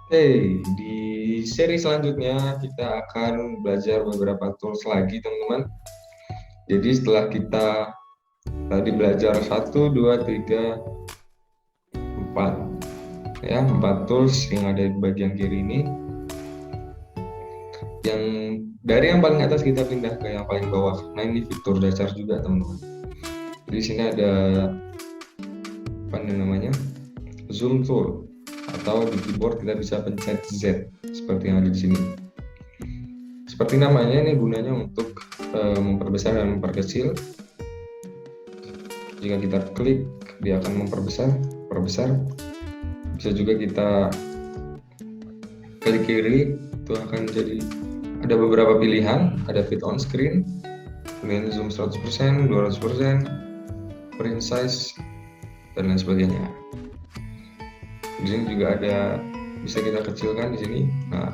Oke, di seri selanjutnya kita akan belajar beberapa tools lagi, teman-teman. Jadi setelah kita tadi belajar satu, 2, 3, 4, ya, 4 tools yang ada di bagian kiri ini. Yang dari yang paling atas kita pindah ke yang paling bawah. Nah, ini fitur dasar juga, teman-teman. Di sini ada apa namanya? Zoom tool, atau di keyboard kita bisa pencet Z seperti yang ada di sini. Seperti namanya, ini gunanya untuk memperbesar dan memperkecil. Jika kita klik, dia akan perbesar. Bisa juga kita klik kiri, itu akan jadi ada beberapa pilihan, ada fit on screen, kemudian zoom 100%, 200%, print size, dan lain sebagainya. Di sini juga ada bisa kita kecilkan di sini. Nah,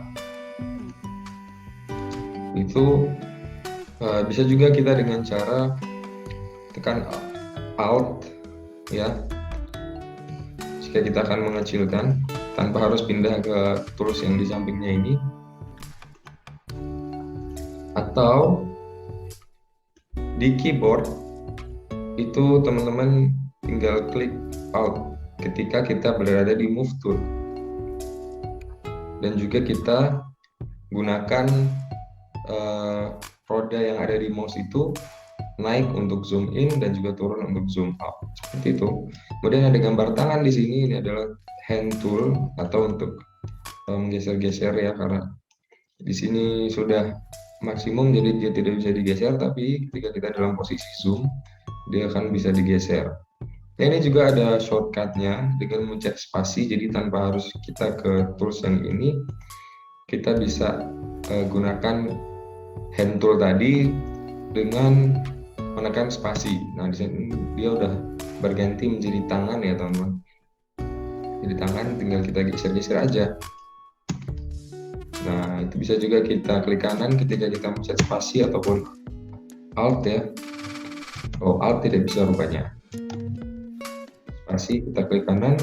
itu bisa juga kita dengan cara tekan Alt, ya. Jika kita akan mengecilkan tanpa harus pindah ke tools yang di sampingnya ini, atau di keyboard itu teman-teman tinggal klik Alt ketika kita berada di Move Tool, dan juga kita gunakan roda yang ada di mouse itu naik untuk zoom in dan juga turun untuk zoom out, seperti itu. Kemudian ada gambar tangan di sini, ini adalah hand tool atau untuk menggeser-geser, ya, karena di sini sudah maksimum jadi dia tidak bisa digeser, tapi ketika kita dalam posisi zoom dia akan bisa digeser. Nah, ini juga ada shortcutnya dengan mencet spasi, jadi tanpa harus kita ke tools yang ini, kita bisa gunakan hand tool tadi dengan menekan spasi. Nah, di sini dia udah berganti menjadi tangan, ya, teman-teman. Jadi tangan tinggal kita geser-geser aja. Nah, itu bisa juga kita klik kanan ketika kita mencet spasi ataupun Alt, ya. Oh, Alt tidak bisa rupanya. Spasi kita klik kanan,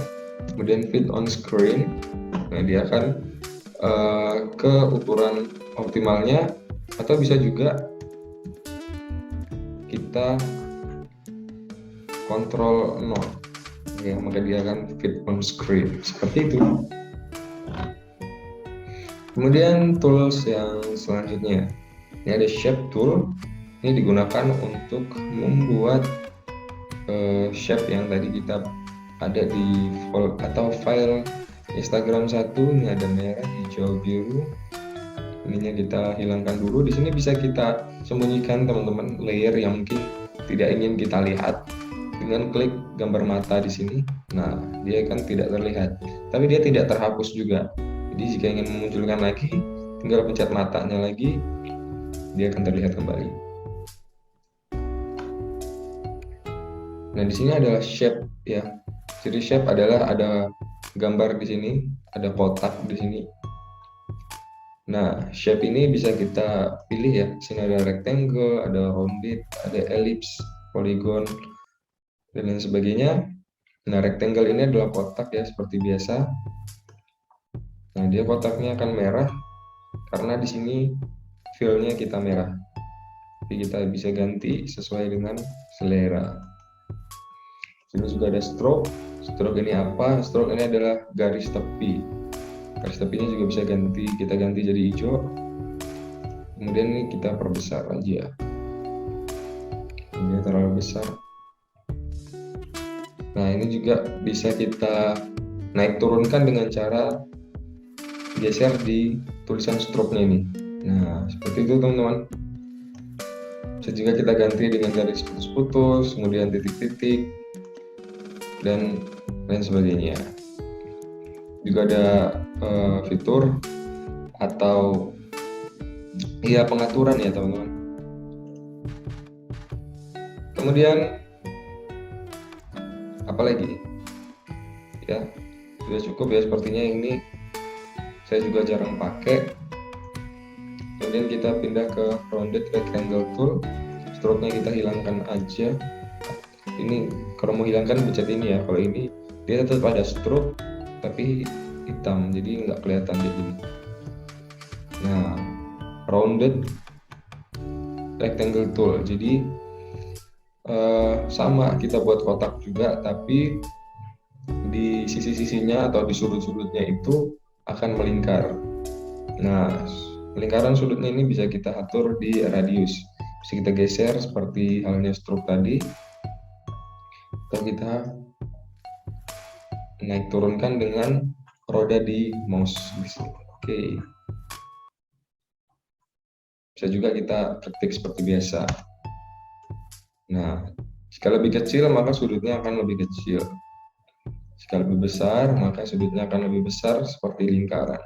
kemudian fit on screen. Nah, dia akan ke ukuran optimalnya, atau bisa juga kita kontrol 0, ya, maka dia akan fit on screen seperti itu. Kemudian tools yang selanjutnya, ini ada shape tool. Ini digunakan untuk membuat shape yang tadi kita ada di file Instagram 1. Ini ada merah, hijau, biru. Ininya kita hilangkan dulu. Di sini bisa kita sembunyikan, teman-teman, layer yang mungkin tidak ingin kita lihat dengan klik gambar mata di sini. Nah, dia kan tidak terlihat, tapi dia tidak terhapus juga. Jadi jika ingin memunculkan lagi, tinggal pencet matanya lagi, dia akan terlihat kembali. Nah, di sini adalah shape, ya. Jadi shape adalah ada gambar di sini, ada kotak di sini. Nah, shape ini bisa kita pilih, ya. Di sini ada rectangle, ada rounded, ada ellipse, polygon, dan lain sebagainya. Nah, rectangle ini adalah kotak, ya, seperti biasa. Nah, dia kotaknya akan merah karena di sini fill-nya kita merah. Tapi kita bisa ganti sesuai dengan selera. Sini juga ada stroke. Stroke ini apa? Stroke ini adalah garis tepi. Garis tepinya juga bisa kita ganti jadi hijau. Kemudian ini kita perbesar aja. Ini terlalu besar. Nah, ini juga bisa kita naik turunkan dengan cara geser di tulisan stroke-nya ini. Nah, seperti itu, teman-teman. Bisa juga kita ganti dengan garis putus-putus, kemudian titik-titik, dan lain sebagainya. Juga ada fitur atau ya pengaturan, ya, teman-teman. Kemudian apa lagi? Ya, sudah cukup, ya, sepertinya. Ini saya juga jarang pakai. Kemudian kita pindah ke rounded rectangle tool. Stroke-nya kita hilangkan aja. Ini kalau mau hilangkan pencet ini, ya. Kalau ini dia tetap ada stroke, tapi hitam, jadi nggak kelihatan kayak gini. Nah, rounded rectangle tool, jadi sama kita buat kotak juga, tapi di sisi-sisinya atau di sudut-sudutnya itu akan melingkar. Nah, lingkaran sudutnya ini bisa kita atur di radius, bisa kita geser seperti halnya stroke tadi, atau kita naik turunkan dengan roda di mouse di sini. Oke. Bisa juga kita ketik seperti biasa. Nah, jika lebih kecil maka sudutnya akan lebih kecil. Jika lebih besar maka sudutnya akan lebih besar seperti lingkaran.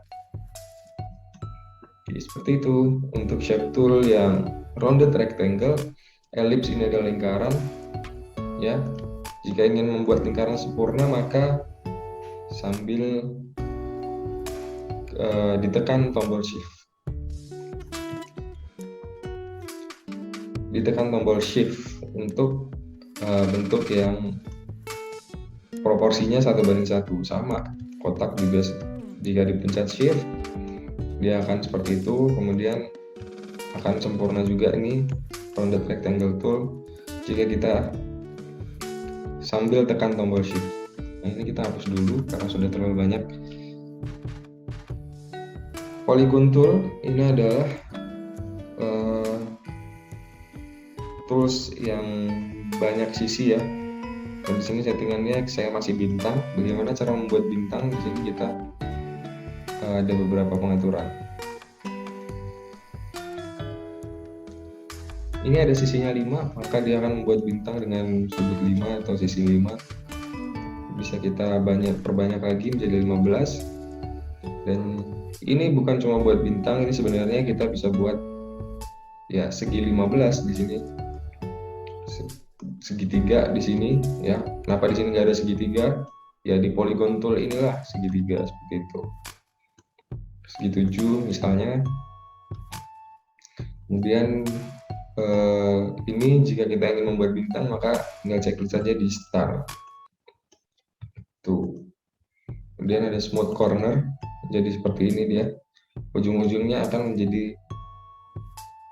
Oke, seperti itu untuk shape tool yang rounded rectangle. Ellipse ini adalah lingkaran. Ya, jika ingin membuat lingkaran sempurna maka sambil ditekan tombol shift. Ditekan tombol shift untuk bentuk yang proporsinya 1:1, sama kotak juga. Jika dipencet shift dia akan seperti itu, kemudian akan sempurna juga ini rounded rectangle tool jika kita sambil tekan tombol shift. Nah, ini kita hapus dulu karena sudah terlalu banyak. Polygon tool ini adalah tools yang banyak sisi ya. Dan di sini settingannya saya masih bintang. Bagaimana cara membuat bintang? Di sini kita ada beberapa pengaturan. Ini ada sisinya 5, maka dia akan membuat bintang dengan sudut 5 atau sisi 5. Bisa kita perbanyak lagi menjadi 15. Dan ini bukan cuma buat bintang, ini sebenarnya kita bisa buat ya segi 15 di sini. Segitiga di sini ya. Kenapa di sini nggak ada segitiga? Ya di polygon tool inilah segitiga seperti itu. Segi 7 misalnya. Kemudian ini jika kita ingin membuat bintang maka tinggal ceklik saja di start. Tuh. Kemudian ada smooth corner, jadi seperti ini dia. Ujung-ujungnya akan menjadi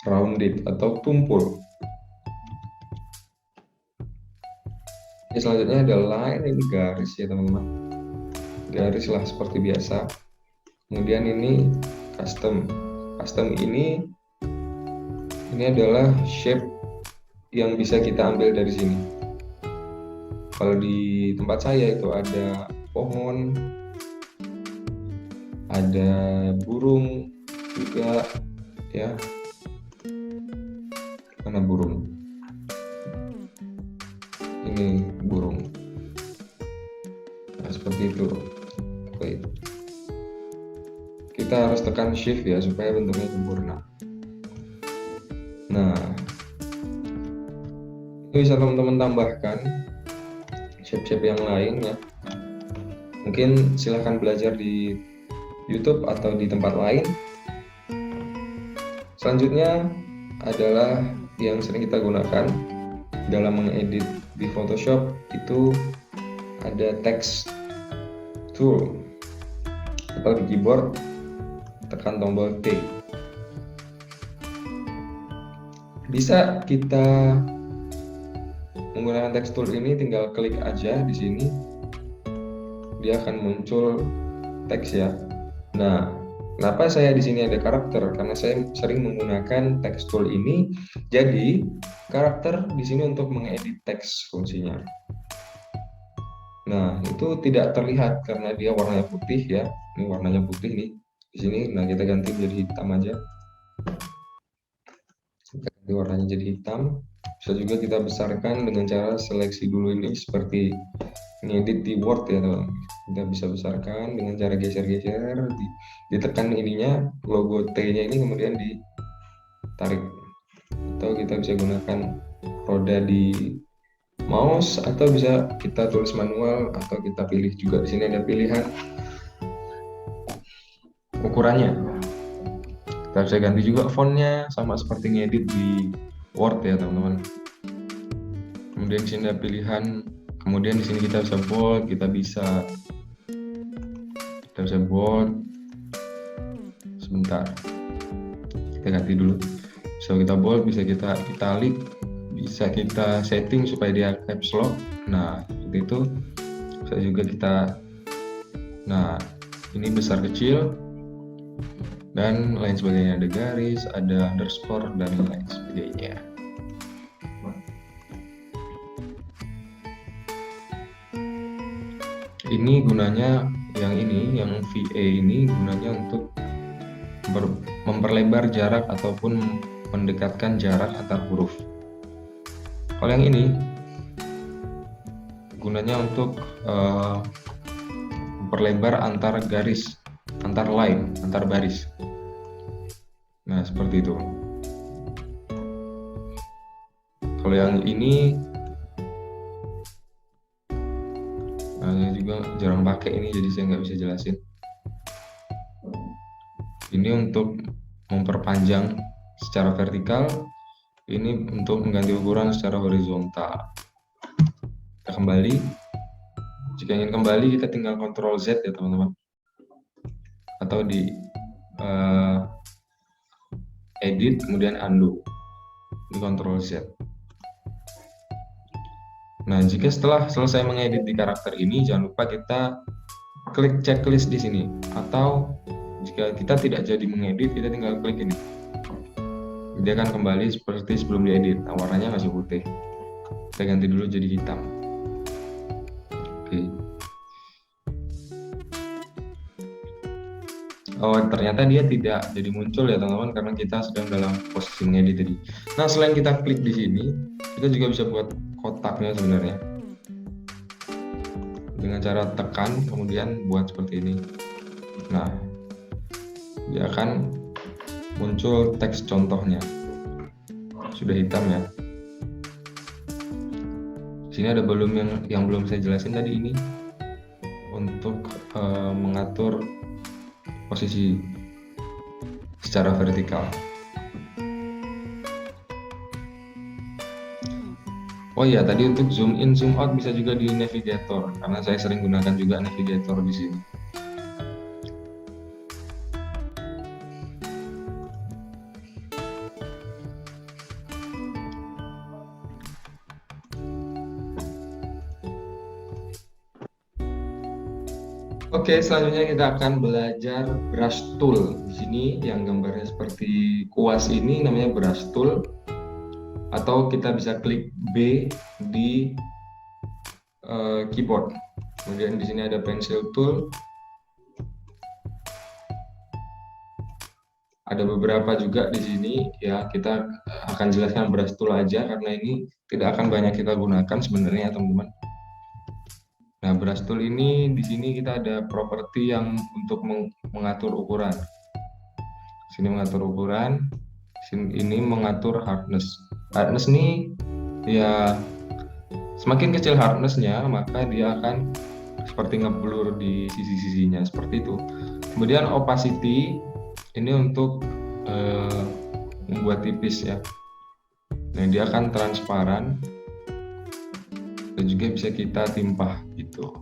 rounded atau tumpul. Ini selanjutnya ada line, ini garis ya teman-teman. Garis lah seperti biasa. Kemudian ini custom. Custom ini adalah shape yang bisa kita ambil dari sini. Kalau di tempat saya itu ada pohon, ada burung juga ya. Mana burung? Ini burung. Nah, seperti itu. Oke. Kita harus tekan shift ya supaya bentuknya sempurna. Nah, ini bisa teman-teman tambahkan shape-shape yang lain ya. Mungkin silahkan belajar di YouTube atau di tempat lain. Selanjutnya adalah yang sering kita gunakan dalam mengedit di Photoshop, itu ada text tool atau di keyboard tekan tombol T. Bisa kita menggunakan text tool ini, tinggal klik aja di sini, dia akan muncul teks ya. Nah, kenapa saya di sini ada karakter? Karena saya sering menggunakan text tool ini. Jadi karakter di sini untuk mengedit teks fungsinya. Nah, itu tidak terlihat karena dia warnanya putih ya. Ini warnanya putih nih di sini. Nah, kita ganti menjadi hitam aja. Kita ganti warnanya jadi hitam. Bisa juga kita besarkan dengan cara seleksi dulu ini seperti ngedit di Word ya teman. Kita bisa besarkan dengan cara geser-geser, ditekan ininya, logo T-nya ini kemudian ditarik. Atau kita bisa gunakan roda di mouse, atau bisa kita tulis manual, atau kita pilih juga. Di sini ada pilihan ukurannya. Kita bisa ganti juga fontnya, sama seperti ngedit di Word ya teman-teman. Kemudian di sini ada pilihan. Kemudian di sini kita bisa bold, kita bisa Kita bisa bold, sebentar, kita ganti dulu. Bisa kita bold, bisa kita italic, bisa kita setting supaya dia caps lock. Nah, seperti itu. Bisa juga kita, nah ini besar kecil dan lain sebagainya, ada garis, ada underscore dan lain sebagainya. Ini gunanya yang VA ini gunanya untuk memperlebar jarak ataupun mendekatkan jarak antar huruf. Kalau yang ini gunanya untuk memperlebar antar garis, antar line, antar baris. Nah, seperti itu. Kalau yang ini saya juga jarang pakai ini, jadi saya nggak bisa jelasin. Ini untuk memperpanjang secara vertikal, ini untuk mengganti ukuran secara horizontal. Kita kembali. Jika ingin kembali, kita tinggal Ctrl Z ya teman-teman. Atau di edit, kemudian undo. Ini Ctrl Z. Nah, jika setelah selesai mengedit di karakter ini, jangan lupa kita klik checklist di sini. Atau jika kita tidak jadi mengedit, kita tinggal klik ini. Dia akan kembali seperti sebelum diedit. Nah, warnanya masih putih. Kita ganti dulu jadi hitam. Oke. Oh, ternyata dia tidak jadi muncul ya teman-teman, karena kita sedang dalam posisi mengedit tadi. Nah, selain kita klik di sini, kita juga bisa buat kotaknya sebenarnya. Dengan cara tekan, kemudian buat seperti ini. Nah, dia akan muncul teks contohnya. Sudah hitam ya. Di sini ada yang belum saya jelasin tadi, ini untuk mengatur posisi secara vertikal. Oh iya, tadi untuk zoom in, zoom out bisa juga di navigator, karena saya sering gunakan juga navigator di sini. Oke, selanjutnya kita akan belajar brush tool. Di sini yang gambarnya seperti kuas ini namanya brush tool, atau kita bisa klik B di keyboard. Kemudian di sini ada pencil tool. Ada beberapa juga di sini ya, kita akan jelaskan brush tool aja karena ini tidak akan banyak kita gunakan sebenarnya teman-teman. Nah, brush tool ini di sini kita ada properti yang untuk mengatur ukuran. Sini mengatur ukuran, ini mengatur hardness. Hardness ini ya, semakin kecil hardness-nya maka dia akan seperti ngeblur di sisi-sisinya seperti itu. Kemudian opacity ini untuk membuat tipis ya. Nah, dia akan transparan dan juga bisa kita timpah gitu.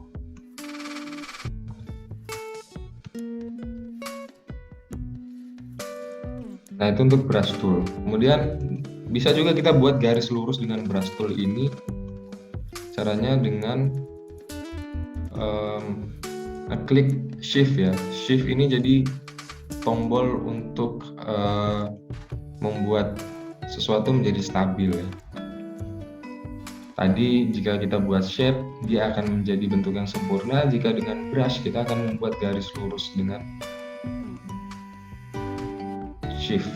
Nah, itu untuk brush tool. Kemudian bisa juga kita buat garis lurus dengan brush tool ini. Caranya dengan klik shift ya. Shift ini jadi tombol untuk membuat sesuatu menjadi stabil ya. Tadi jika kita buat shape, dia akan menjadi bentuk yang sempurna. Jika dengan brush, kita akan membuat garis lurus dengan shift.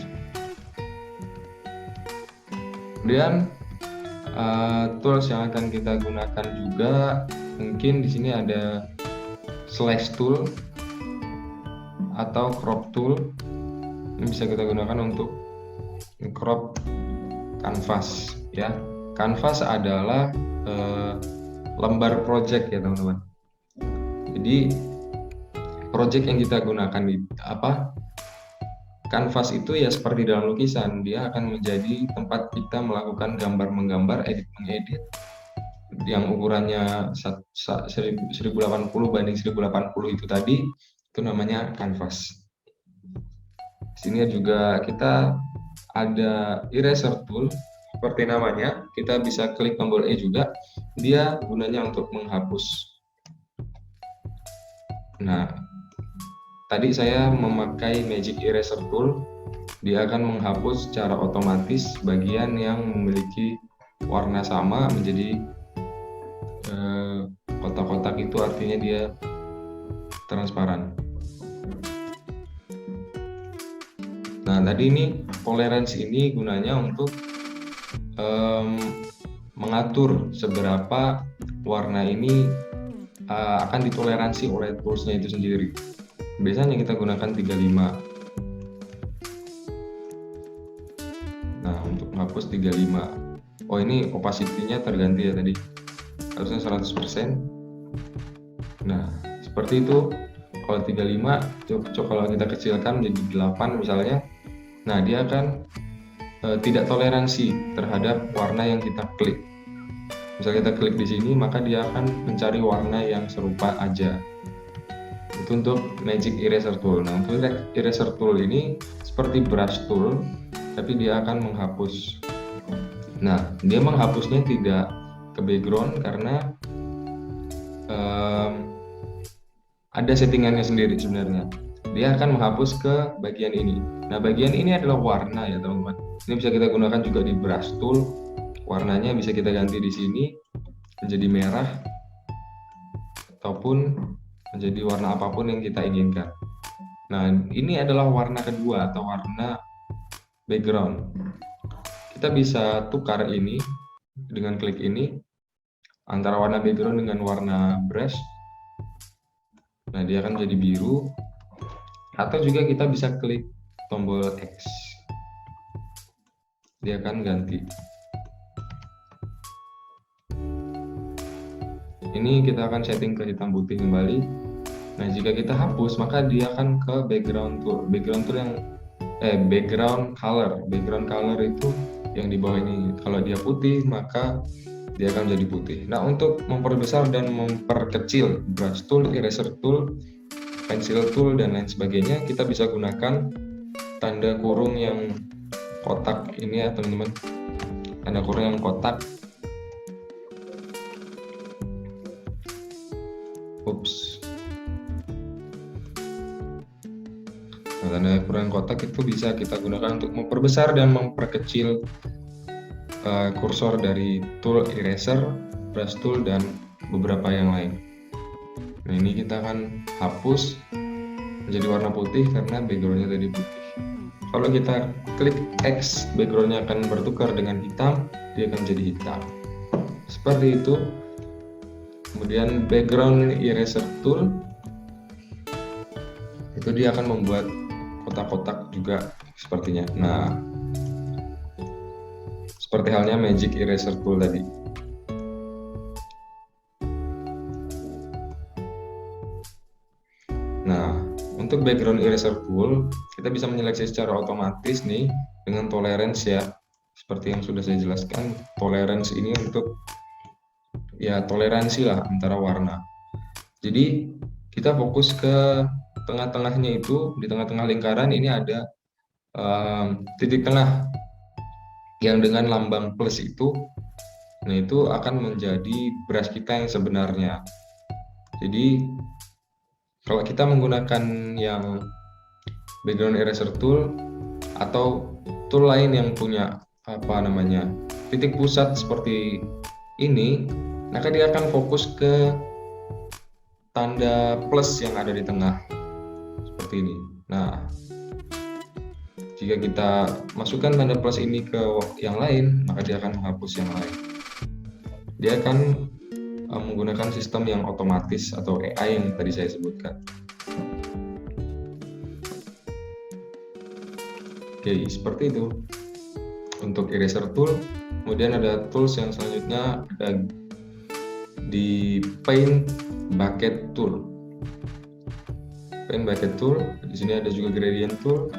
Kemudian tools yang akan kita gunakan juga, mungkin di sini ada slash tool atau crop tool. Ini bisa kita gunakan untuk crop canvas ya. Canvas adalah lembar project ya teman-teman. Jadi project yang kita gunakan di canvas itu ya seperti dalam lukisan, dia akan menjadi tempat kita melakukan gambar menggambar, edit mengedit, yang ukurannya 1080 banding 1080 itu tadi. Itu namanya canvas. Di sini juga kita ada eraser tool, seperti namanya. Kita bisa klik tombol E juga. Dia gunanya untuk menghapus. Nah, tadi saya memakai Magic Eraser Tool. Dia akan menghapus secara otomatis bagian yang memiliki warna sama menjadi kotak-kotak. Itu artinya dia transparan. Nah, tadi ini toleransi ini gunanya untuk mengatur seberapa warna ini akan ditoleransi oleh toolsnya itu sendiri. Biasanya kita gunakan 35. Nah, untuk menghapus 35. Oh, ini opacity-nya terganti ya tadi. Harusnya 100%. Nah, seperti itu. Kalau 35, kalau kita kecilkan menjadi 8 misalnya. Nah, dia akan tidak toleransi terhadap warna yang kita klik. Misalnya kita klik di sini, maka dia akan mencari warna yang serupa aja. Itu untuk Magic Eraser Tool. Nah, untuk Eraser Tool ini seperti brush tool, tapi dia akan menghapus. Nah, dia menghapusnya tidak ke background karena ada settingannya sendiri sebenarnya. Dia akan menghapus ke bagian ini. Nah, bagian ini adalah warna ya teman-teman. Ini bisa kita gunakan juga di brush tool. Warnanya bisa kita ganti di sini menjadi merah ataupun menjadi warna apapun yang kita inginkan. Nah, ini adalah warna kedua atau warna background. Kita bisa tukar ini dengan klik ini antara warna background dengan warna brush. Nah, dia akan jadi biru. Atau juga kita bisa klik tombol X. Dia akan ganti. Ini kita akan setting ke hitam putih kembali. Nah, jika kita hapus, maka dia akan ke background tool. Background tool yang background color. Background color itu yang di bawah ini. Kalau dia putih, maka dia akan jadi putih. Nah, untuk memperbesar dan memperkecil brush tool, eraser tool, pencil tool, dan lain sebagainya, kita bisa gunakan tanda kurung yang kotak ini ya teman-teman. Tanda kurung yang kotak. Ups. Nah, tanda kurung kotak itu bisa kita gunakan untuk memperbesar dan memperkecil kursor dari tool eraser, brush tool, dan beberapa yang lain. Nah, ini kita akan hapus menjadi warna putih karena backgroundnya tadi putih. Kalau kita klik X, backgroundnya akan bertukar dengan hitam, dia akan jadi hitam. Seperti itu. Kemudian background eraser tool, itu dia akan membuat kotak-kotak juga sepertinya. Nah, seperti halnya Magic Eraser Tool tadi. Nah, untuk background eraser tool, kita bisa menyeleksi secara otomatis nih dengan tolerance ya. Seperti yang sudah saya jelaskan, tolerance ini untuk ya toleransi lah antara warna. Jadi kita fokus ke tengah-tengahnya itu, di tengah-tengah lingkaran ini ada titik tengah yang dengan lambang plus itu. Nah, itu akan menjadi brush kita yang sebenarnya. Jadi kalau kita menggunakan yang background eraser tool atau tool lain yang punya titik pusat seperti ini, maka dia akan fokus ke tanda plus yang ada di tengah seperti ini. Nah, jika kita masukkan tanda plus ini ke yang lain, maka dia akan menghapus yang lain. Dia akan menggunakan sistem yang otomatis atau AI yang tadi saya sebutkan. Oke, seperti itu untuk eraser tool. Kemudian ada tools yang selanjutnya, ada di Paint Bucket Tool. Paint Bucket Tool, di sini ada juga Gradient Tool.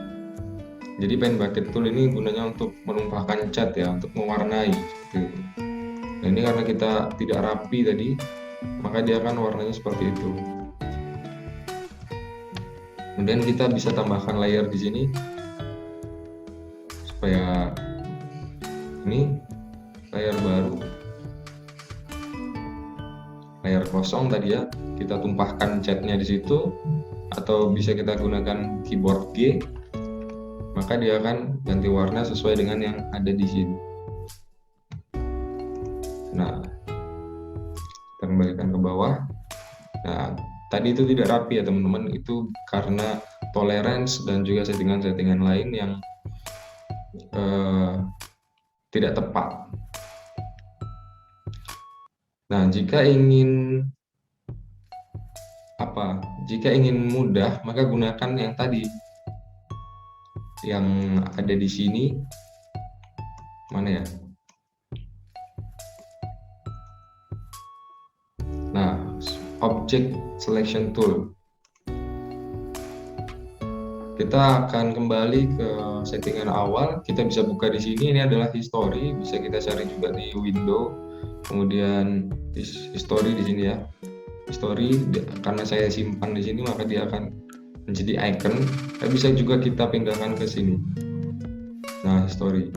Jadi Paint Bucket Tool ini gunanya untuk menumpahkan cat ya, untuk mewarnai seperti itu. Nah, ini karena kita tidak rapi tadi, maka dia akan warnanya seperti itu. Kemudian kita bisa tambahkan layer di sini supaya ini layer baru, layer kosong tadi ya, kita tumpahkan catnya di situ, atau bisa kita gunakan keyboard G, maka dia akan ganti warna sesuai dengan yang ada di sini. Nah, kita kembalikan ke bawah. Nah, tadi itu tidak rapi ya teman-teman, itu karena tolerance dan juga settingan-settingan lain yang tidak tepat. Nah, jika ingin mudah, maka gunakan yang tadi, yang ada di sini. Mana ya? Nah, Object Selection Tool. Kita akan kembali ke settingan awal. Kita bisa buka di sini. Ini adalah history. Bisa kita cari juga di window. Kemudian history di sini ya. History, karena saya simpan di sini maka dia akan menjadi icon. Tapi bisa juga kita pindahkan ke sini. Nah, history.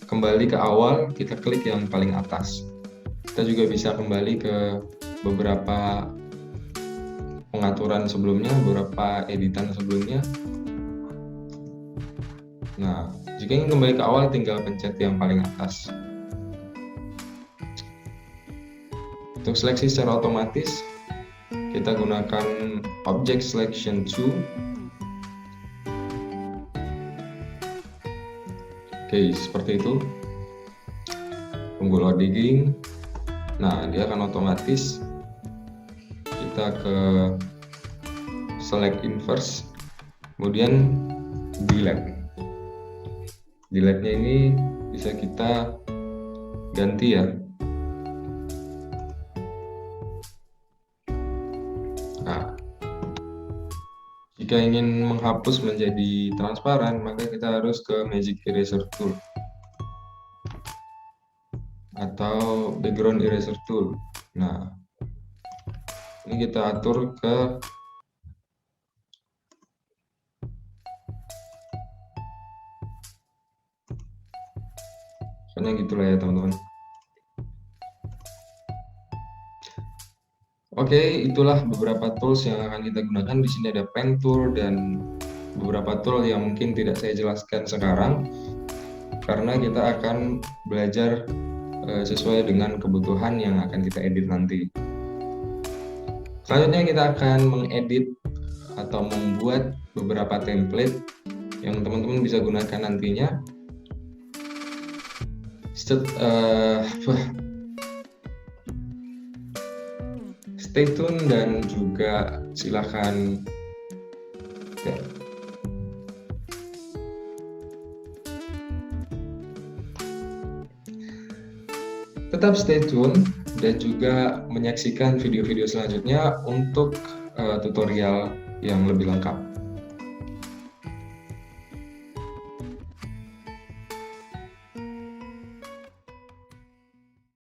Kembali ke awal, kita klik yang paling atas. Kita juga bisa kembali ke beberapa pengaturan sebelumnya, beberapa editan sebelumnya. Nah, jika ingin kembali ke awal, tinggal pencet yang paling atas. Untuk seleksi secara otomatis, kita gunakan Object Selection Tool. Oke, seperti itu. Tunggu loading. Nah, dia akan otomatis. Kita ke select inverse, kemudian delete. Delete-nya ini bisa kita ganti ya. Nah, jika ingin menghapus menjadi transparan, maka kita harus ke Magic Eraser Tool atau Background Eraser Tool. Nah, ini kita atur ke pokoknya gitulah ya teman-teman. Oke, itulah beberapa tools yang akan kita gunakan. Di sini ada pen tool dan beberapa tool yang mungkin tidak saya jelaskan sekarang karena kita akan belajar sesuai dengan kebutuhan yang akan kita edit nanti. Selanjutnya kita akan mengedit atau membuat beberapa template yang teman-teman bisa gunakan nantinya. Stay tune dan juga silakan tetap stay tune dan juga menyaksikan video-video selanjutnya untuk tutorial yang lebih lengkap.